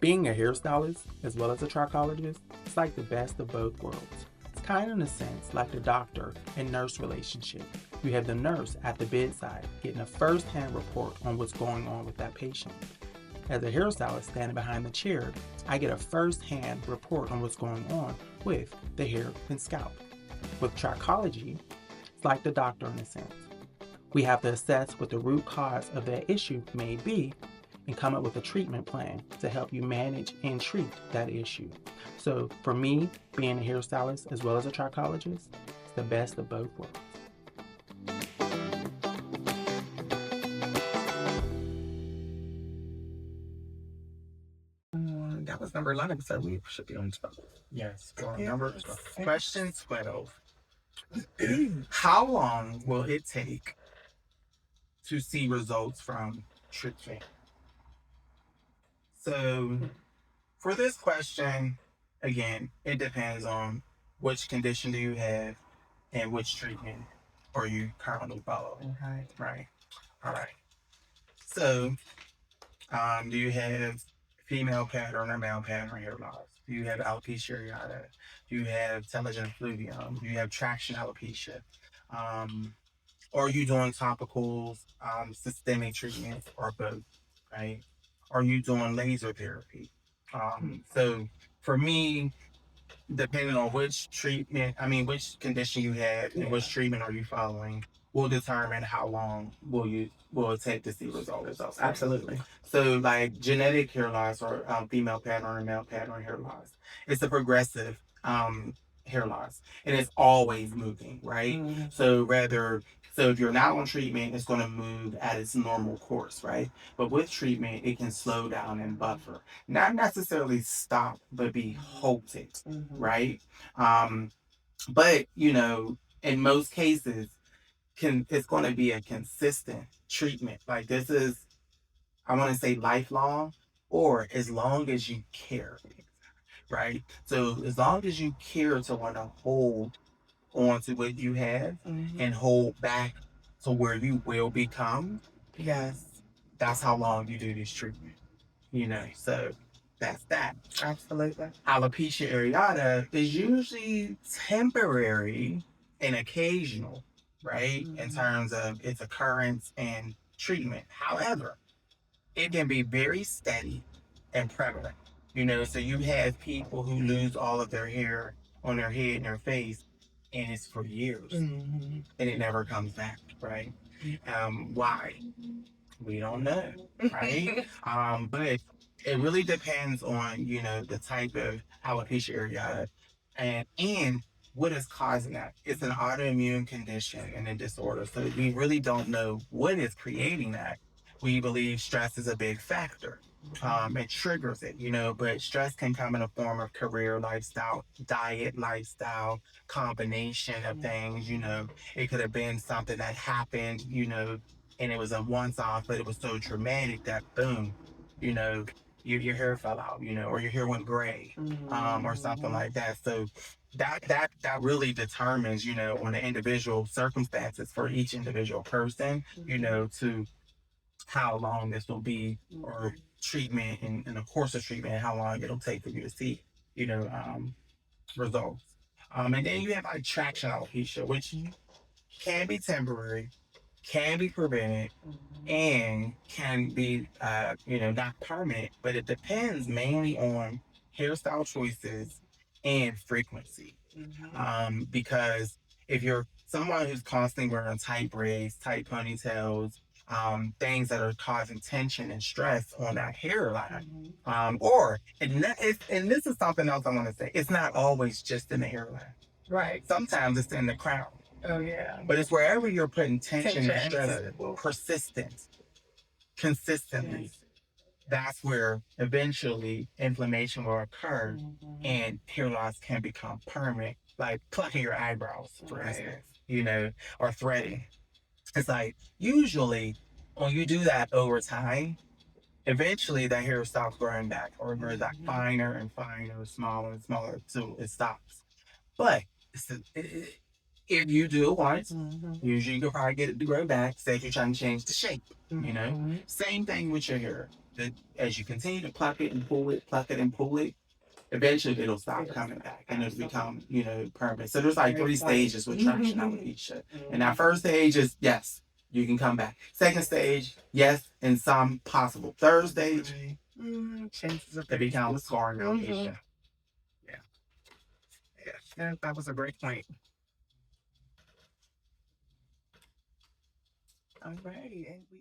Being a hairstylist as well as a trichologist is like the best of both worlds. It's kind of in a sense like the doctor and nurse relationship. You have the nurse at the bedside getting a first-hand report on what's going on with that patient. As a hairstylist standing behind the chair, I get a first-hand report on what's going on with the hair and scalp. With trichology, it's like the doctor in a sense. We have to assess what the root cause of that issue may be and come up with a treatment plan to help you manage and treat that issue. So for me, being a hairstylist as well as a trichologist, it's the best of both worlds. That was number 11, so we should be on 12. Yes. Number 12. Question 12. How long will it take to see results from treatment? So for this question, again, it depends on which condition do you have and which treatment are you currently following. Okay. Right. All right. So, do you have female pattern or male pattern hair loss? Do you have alopecia areata? Do you have telogen effluvium? Do you have traction alopecia? Um, are you doing topicals, systemic treatments, or both? Right? Are you doing laser therapy? So for me, depending on which treatment, which condition you have and which treatment are you following, will determine how long will it take to see results. Absolutely. So, like genetic hair loss or female pattern or male pattern hair loss, it's a progressive hair loss, and it's always moving, right? Mm-hmm. So if you're not on treatment, it's going to move at its normal course, right? But with treatment, it can slow down and buffer, not necessarily stop, but be halted, right? Um, but in most cases, it's going to be a consistent treatment. Like this is, I want to say lifelong, or as long as you care, right? So as long as you care to want to hold on to what you have and hold back to where you will become, Yes. that's how long you do this treatment. So that's that. Absolutely. Alopecia areata is usually temporary and occasional, right? In terms of its occurrence and treatment. However, it can be very steady and prevalent. So you have people who lose all of their hair on their head and their face, and it's for years, and it never comes back, right? Why? We don't know, right? But it really depends on the type of alopecia areata and what is causing that. It's an autoimmune condition and a disorder, so we really don't know what is creating that. We believe stress is a big factor. It triggers it, but stress can come in a form of career, lifestyle, diet, lifestyle, combination of things. It could have been something that happened, and it was a once off, but it was so traumatic that boom, you know, your hair fell out, or your hair went gray, or something like that. So that really determines, on the individual circumstances for each individual person, to how long this will be, or treatment and the course of treatment, and how long it'll take for you to see, results. And then you have like traction alopecia, which can be temporary, can be prevented, and can be not permanent, but it depends mainly on hairstyle choices and frequency. Because if you're someone who's constantly wearing tight braids, tight ponytails, things that are causing tension and stress on that hairline, and this is something else I want to say, it's not always just in the hairline. Right. Sometimes it's in the crown. Oh yeah. But it's wherever you're putting tension and stress, persistent, consistently. That's where eventually inflammation will occur, and hair loss can become permanent, like plucking your eyebrows, for instance, or threading. It's like usually when you do that over time, eventually that hair stops growing back, or it grows back finer and finer, smaller and smaller, so it stops. But it's If you do it once, usually you can probably get it to grow back. Say if you're trying to change the shape, Same thing with your hair. That as you continue to pluck it and pull it, eventually it'll stop coming back and it'll become, permanent. So there's like three stages with traction alopecia. And that first stage is yes, you can come back. Second stage, yes, in some possible. Third stage, chances of it becomes scarring alopecia. Yeah. Yeah, that was a great point. All right, and we